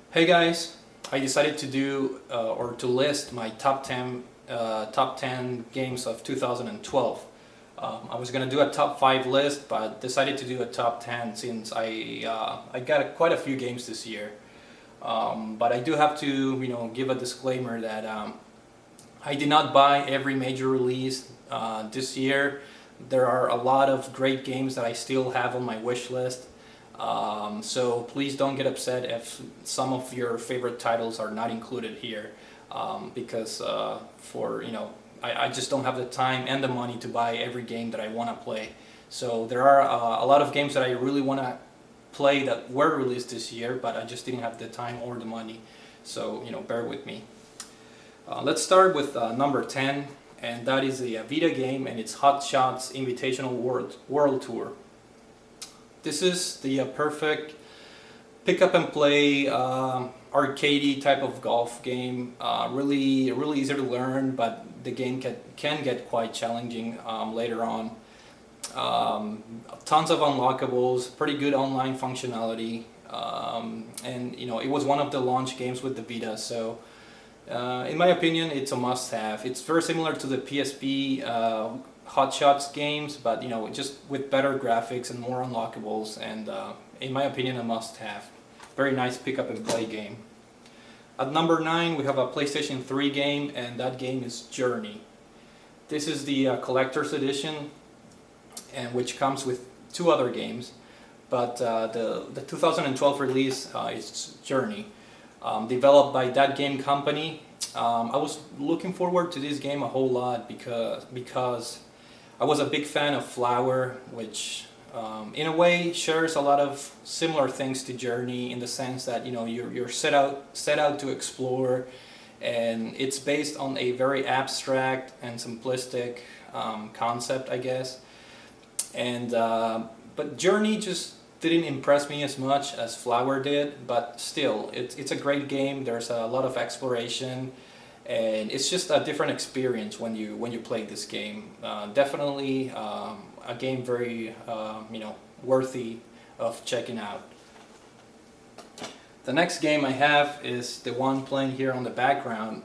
Hey guys, I decided to do or to list my top 10 games of 2012. I was gonna do a top 5 list, but decided to do a top 10 since I got quite a few games this year. But I do have to give a disclaimer that I did not buy every major release this year. There are a lot of great games that I still have on my wish list. So please don't get upset if some of your favorite titles are not included here, because I just don't have the time and the money to buy every game that I want to play. So there are a lot of games that I really want to play that were released this year, but I just didn't have the time or the money. So bear with me. Let's start with number 10, and that is a Vita game, and it's Hotshots Invitational World Tour. This is the perfect pick up and play arcadey type of golf game. Really easy to learn, but the game can get quite challenging later on. Tons of unlockables, pretty good online functionality, and it was one of the launch games with the Vita. So in my opinion, it's a must-have. It's very similar to the PSP Hotshots games, but just with better graphics and more unlockables, and in my opinion, a must-have. Very nice pick-up and play game. At number 9, we have a PlayStation 3 game, and that game is Journey. This is the collector's edition, and which comes with 2 other games, but the 2012 release is Journey, developed by That Game Company. I was looking forward to this game a whole lot because I was a big fan of Flower, which in a way shares a lot of similar things to Journey, in the sense that you're set out to explore, and it's based on a very abstract and simplistic concept, I guess. And but Journey just didn't impress me as much as Flower did, but still, it's a great game. There's a lot of exploration, and it's just a different experience when you play this game. Definitely a game very worthy of checking out. The next game I have is the one playing here on the background,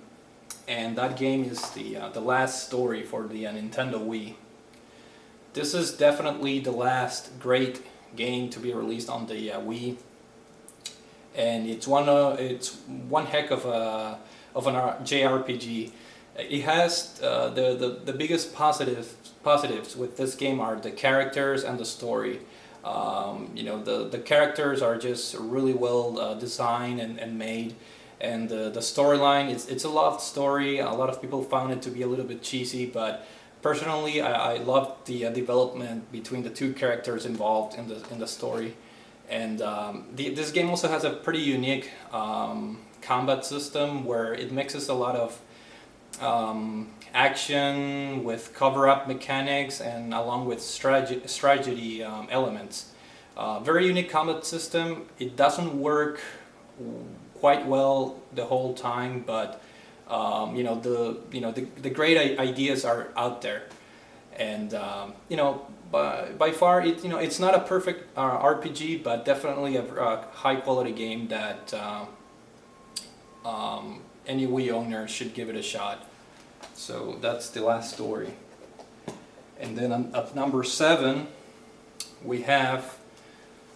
and that game is the last story for the Nintendo Wii. This is definitely the last great game to be released on the Wii, and it's one heck of an JRPG. It has the biggest positives with this game are the characters and the story. The characters are just really well designed and made, and the storyline, it's a love story. A lot of people found it to be a little bit cheesy, but personally, I loved the development between the 2 characters involved in the story, and this game also has a pretty unique combat system where it mixes a lot of action with cover-up mechanics, and along with strategy elements. Very unique combat system. It doesn't work quite well the whole time, but the great ideas are out there, and by far it's not a perfect RPG, but definitely a high quality game that any Wii owner should give it a shot. So that's the last story. And then at number 7 we have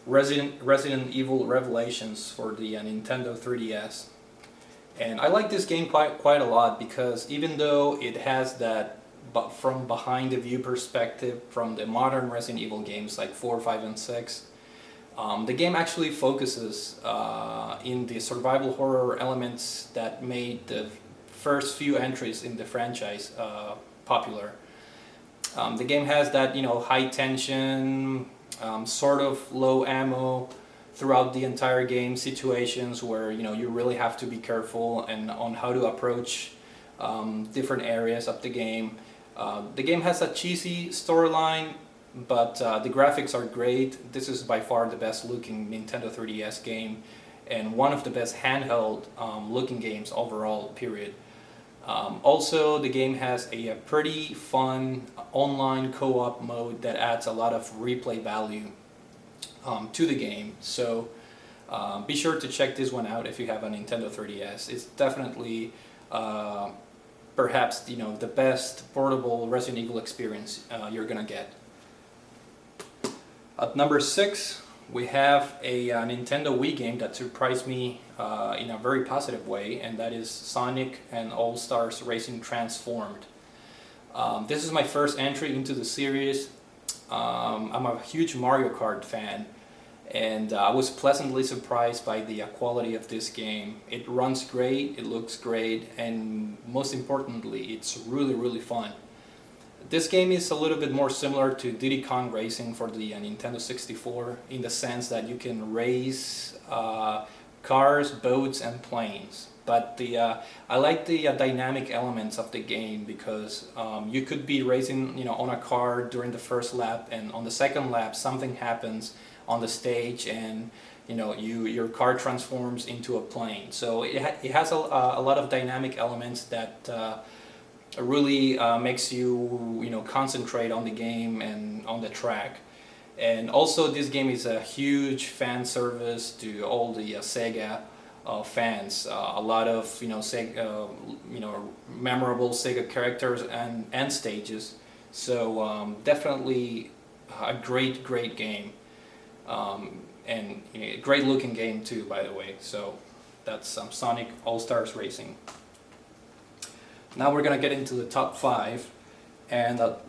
Resident Evil Revelations for the Nintendo 3DS. And I like this game quite a lot, because even though it has that from behind the view perspective from the modern Resident Evil games like 4, 5, and 6, the game actually focuses in the survival horror elements that made the first few entries in the franchise popular. The game has that high tension, sort of low ammo throughout the entire game situations where you really have to be careful and on how to approach different areas of the game. The game has a cheesy storyline, but the graphics are great. This is by far the best looking Nintendo 3DS game, and one of the best handheld looking games overall, period. Also, the game has a pretty fun online co-op mode that adds a lot of replay value to the game. So Be sure to check this one out if you have a Nintendo 3DS. It's definitely perhaps the best portable Resident Evil experience you're gonna get. At number 6, we have a Nintendo Wii game that surprised me in a very positive way, and that is Sonic and All-Stars Racing Transformed. This is my first entry into the series. I'm a huge Mario Kart fan, and I was pleasantly surprised by the quality of this game. It runs great, it looks great, and most importantly, it's really fun. This game is a little bit more similar to Diddy Kong Racing for the Nintendo 64 in the sense that you can race cars, boats, and planes. But I like the dynamic elements of the game because you could be racing on a car during the first lap, and on the second lap something happens on the stage and your car transforms into a plane. So it has a lot of dynamic elements that really makes you concentrate on the game and on the track. And also this game is a huge fan service to all the Sega fans. A lot of Sega, memorable Sega characters and stages. So definitely a great game, and a great looking game too, by the way. So that's Sonic All-Stars Racing. Now we're gonna get into the top 5, and at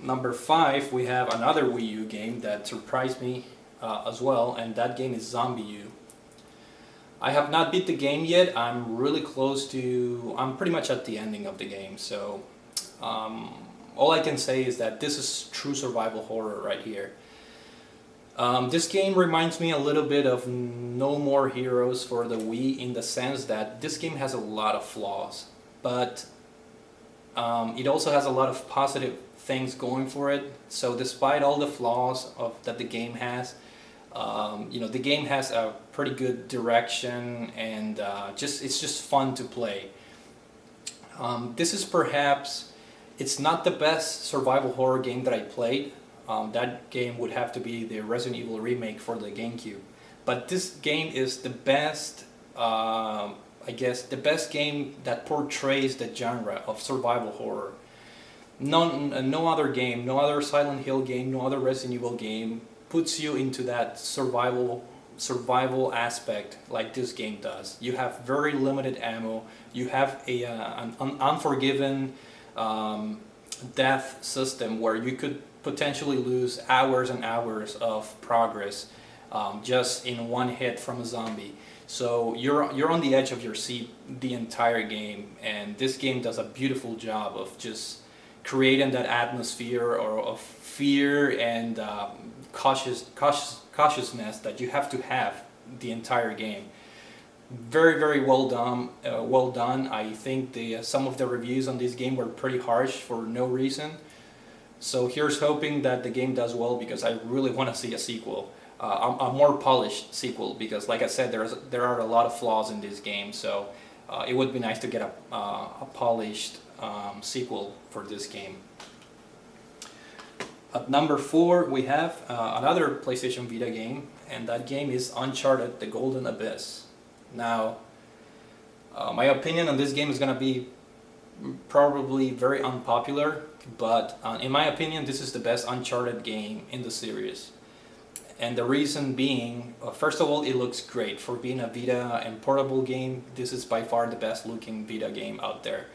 number 5 we have another Wii U game that surprised me as well, and that game is Zombie U. I have not beat the game yet. I'm really close to, I'm pretty much at the ending of the game, so all I can say is that this is true survival horror right here. This game reminds me a little bit of No More Heroes for the Wii in the sense that this game has a lot of flaws, but it also has a lot of positive things going for it. So despite all the flaws that the game has, the game has a pretty good direction, and it's just fun to play. This is perhaps, it's not the best survival horror game that I played. That game would have to be the Resident Evil remake for the GameCube. But this game is the best, I guess, the best game that portrays the genre of survival horror. No other game, no other Silent Hill game, no other Resident Evil game puts you into that survival aspect like this game does. You have very limited ammo. You have an unforgiven death system where you could potentially lose hours and hours of progress just in one hit from a zombie. So you're on the edge of your seat the entire game, and this game does a beautiful job of just creating that atmosphere of fear and cautiousness that you have to have the entire game. Very well done. I think some of the reviews on this game were pretty harsh for no reason. So here's hoping that the game does well, because I really want to see a sequel. A more polished sequel, because like I said, there are a lot of flaws in this game, so it would be nice to get a polished sequel for this game. At number 4 we have another PlayStation Vita game, and that game is Uncharted: The Golden Abyss. Now, my opinion on this game is going to be probably very unpopular, but in my opinion this is the best Uncharted game in the series. And the reason being, first of all, it looks great. For being a Vita and portable game, this is by far the best looking Vita game out there.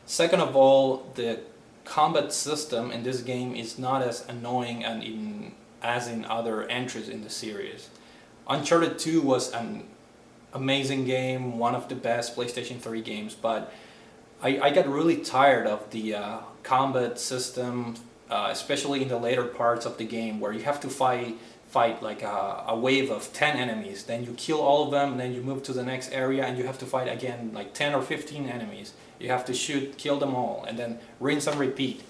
Second of all, the combat system in this game is not as annoying as in other entries in the series. Uncharted 2 was an amazing game, one of the best PlayStation 3 games, but I got really tired of the combat system, especially in the later parts of the game, where you have to fight like a wave of 10 enemies, then you kill all of them, and then you move to the next area and you have to fight again like 10 or 15 enemies. You have to kill them all, and then rinse and repeat.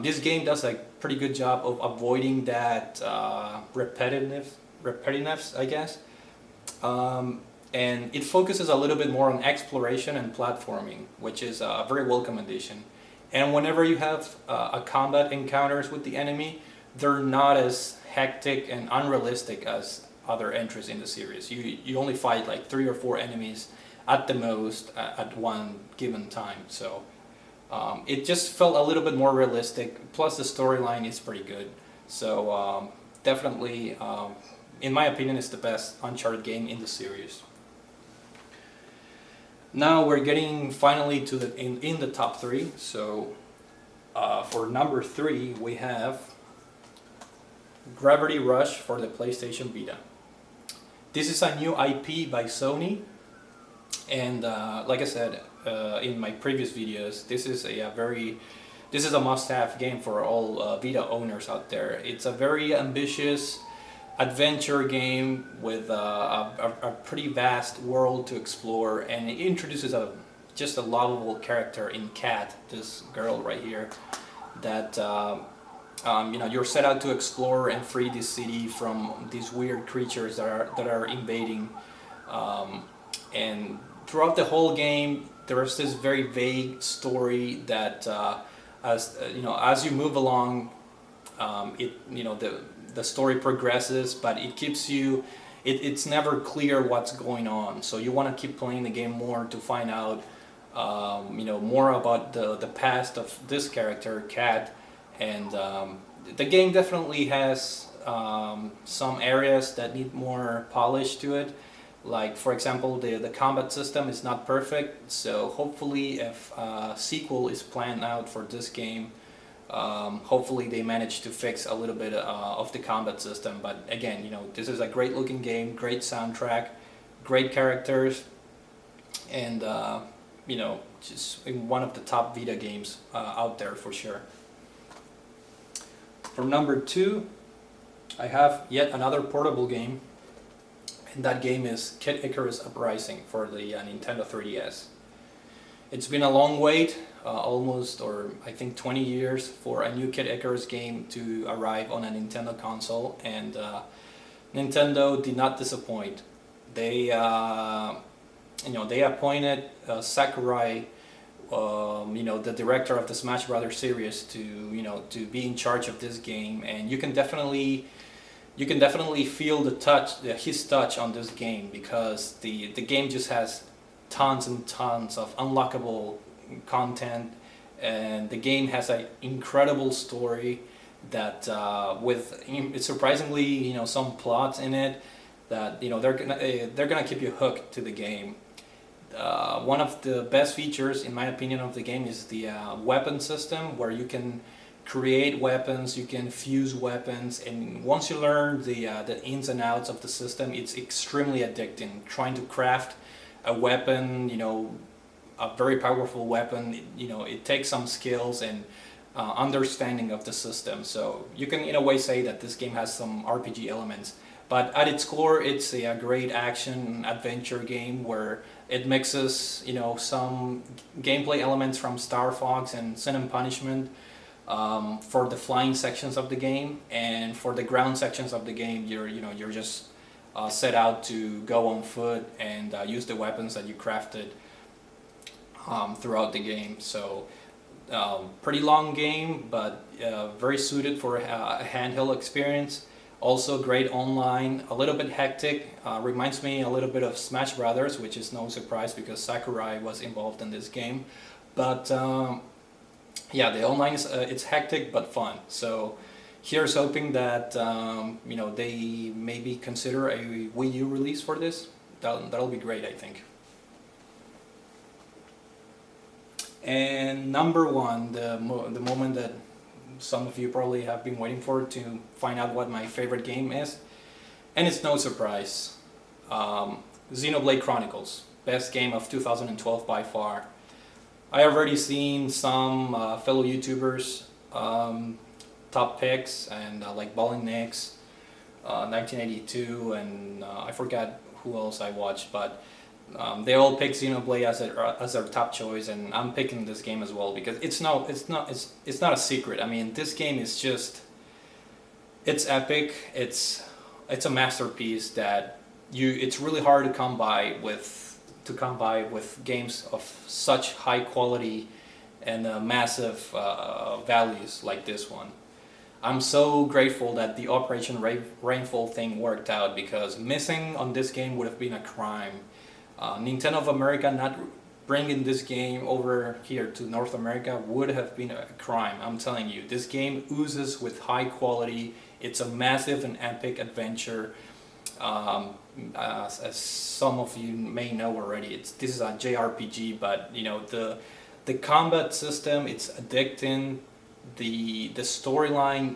This game does a pretty good job of avoiding that repetitiveness, I guess. And it focuses a little bit more on exploration and platforming, which is a very welcome addition. And whenever you have a combat encounters with the enemy, they're not as hectic and unrealistic as other entries in the series. You only fight like 3 or 4 enemies at the most at one given time. So it just felt a little bit more realistic. Plus the storyline is pretty good. So definitely, in my opinion, it's the best Uncharted game in the series. Now we're getting finally to the in the top 3. So for number 3 we have Gravity Rush for the PlayStation Vita. This is a new IP by Sony, and like I said in my previous videos, this is a must-have game for all Vita owners out there. It's a very ambitious adventure game with a pretty vast world to explore, and it introduces just a lovable character in Kat, this girl right here, that you're set out to explore and free this city from these weird creatures that are invading, and throughout the whole game there's this very vague story that as you move along, the story progresses, but it keeps you, it's never clear what's going on, so you want to keep playing the game more to find out more about the past of this character, Kat. And the game definitely has some areas that need more polish to it. Like, for example, the combat system is not perfect, so hopefully if a sequel is planned out for this game, hopefully they manage to fix a little bit of the combat system. But again, this is a great looking game, great soundtrack, great characters, and just one of the top Vita games out there for sure. For number 2, I have yet another portable game, and that game is Kid Icarus Uprising for the Nintendo 3DS. It's been a long wait, almost, or I think 20 years, for a new Kid Icarus game to arrive on a Nintendo console, and Nintendo did not disappoint. They they appointed Sakurai, the director of the Smash Brothers series, to be in charge of this game, and you can definitely feel his touch on this game, because the game just has tons and tons of unlockable content, and the game has an incredible story that with surprisingly some plots in it that they're gonna keep you hooked to the game. One of the best features, in my opinion, of the game is the weapon system, where you can create weapons, you can fuse weapons, and once you learn the ins and outs of the system, it's extremely addicting. Trying to craft a weapon, a very powerful weapon, it takes some skills and understanding of the system. So you can in a way say that this game has some RPG elements, but at its core it's a great action adventure game where it mixes some gameplay elements from Star Fox and Sin and Punishment for the flying sections of the game, and for the ground sections of the game you're just set out to go on foot and use the weapons that you crafted throughout the game. So pretty long game, but very suited for a handheld experience. Also great online, a little bit hectic, reminds me a little bit of Smash Brothers, which is no surprise because Sakurai was involved in this game. But yeah, the online is it's hectic but fun. So here's hoping that they maybe consider a Wii U release for this. That'll be great, I think. And number 1, the moment that some of you probably have been waiting for, to find out what my favorite game is, and it's no surprise, Xenoblade Chronicles, best game of 2012 by far. I already seen some fellow YouTubers top picks, and like Ballin' Nix, 1982, and I forgot who else I watched, but they all pick Xenoblade as their top choice, and I'm picking this game as well because it's not a secret. I mean, this game is it's epic. It's a masterpiece that it's really hard to come by with games of such high quality and massive values like this one. I'm so grateful that the Operation Rainfall thing worked out, because missing on this game would have been a crime. Nintendo of America not bringing this game over here to North America would have been a crime. I'm telling you, this game oozes with high quality. It's a massive and epic adventure. As some of you may know already, this is a JRPG, but you know, the combat system, it's addicting. The storyline,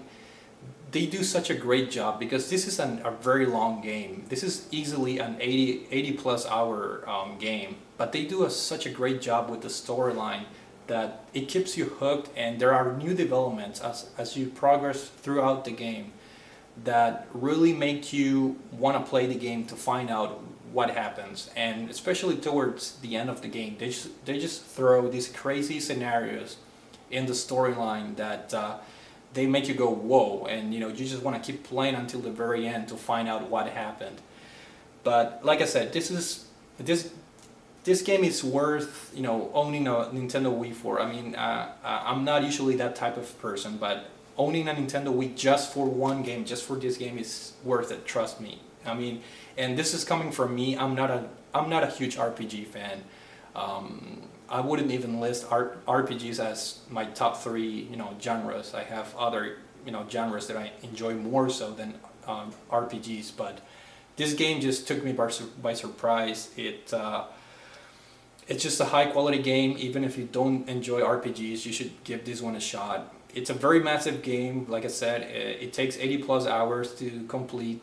they do such a great job, because this is a very long game. This is easily an 80 plus hour game, but they do such a great job with the storyline that it keeps you hooked, and there are new developments as you progress throughout the game that really make you want to play the game to find out what happens. And especially towards the end of the game, they just throw these crazy scenarios in the storyline that they make you go whoa, and you know, you just want to keep playing until the very end to find out what happened. But like I said, this game is worth, you know, owning a Nintendo Wii for. I mean, I'm not usually that type of person, but owning a Nintendo Wii just for one game, just for this game, is worth it. Trust me. I mean, and this is coming from me. I'm not a huge RPG fan. I wouldn't even list RPGs as my top 3, you know, genres. I have other, you know, genres that I enjoy more so than RPGs. But this game just took me by surprise. It's just a high quality game. Even if you don't enjoy RPGs, you should give this one a shot. It's a very massive game. Like I said, it takes 80 plus hours to complete.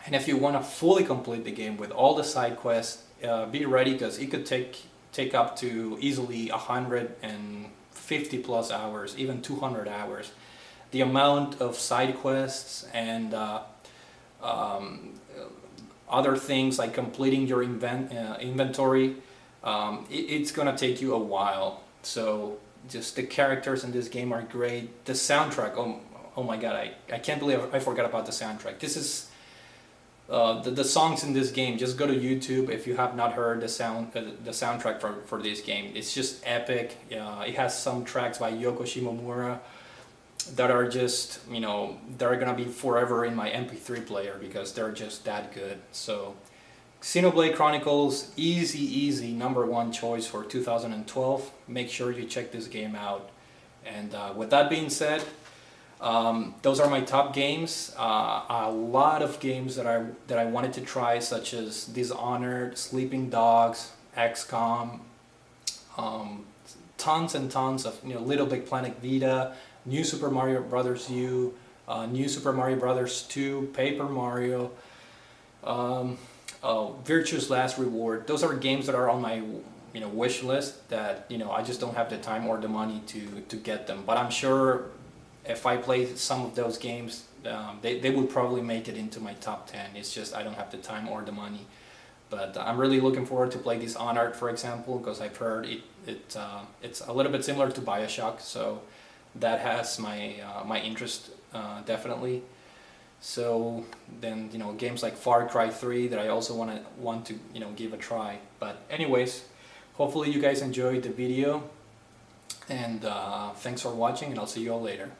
And if you want to fully complete the game with all the side quests, be ready, because it could take up to easily 150 plus hours, even 200 hours. The amount of side quests and other things like completing your inventory, it's gonna take you a while. So just the characters in this game are great. The soundtrack, oh my god, I can't believe I forgot about the soundtrack. This is the songs in this game. Just go to YouTube if you have not heard the soundtrack for this game. It's just epic. It has some tracks by Yoko Shimomura that are just, you know, they're gonna be forever in my MP3 player, because they're just that good. So Xenoblade Chronicles, easy #1 choice for 2012. Make sure you check this game out. And with that being said, those are my top games. A lot of games that I wanted to try, such as Dishonored, Sleeping Dogs, XCOM, tons and tons of, you know, Little Big Planet Vita, New Super Mario Brothers U, New Super Mario Brothers 2, Paper Mario, Virtue's Last Reward. Those are games that are on my, you know, wish list that, you know, I just don't have the time or the money to get them. But I'm sure if I play some of those games, they would probably make it into my top 10. It's just I don't have the time or the money. But I'm really looking forward to play this Dishonored, for example, because I've heard it's a little bit similar to BioShock, so that has my interest definitely. So then, you know, games like Far Cry 3 that I also want to, you know, give a try. But anyways, hopefully you guys enjoyed the video, and thanks for watching, and I'll see you all later.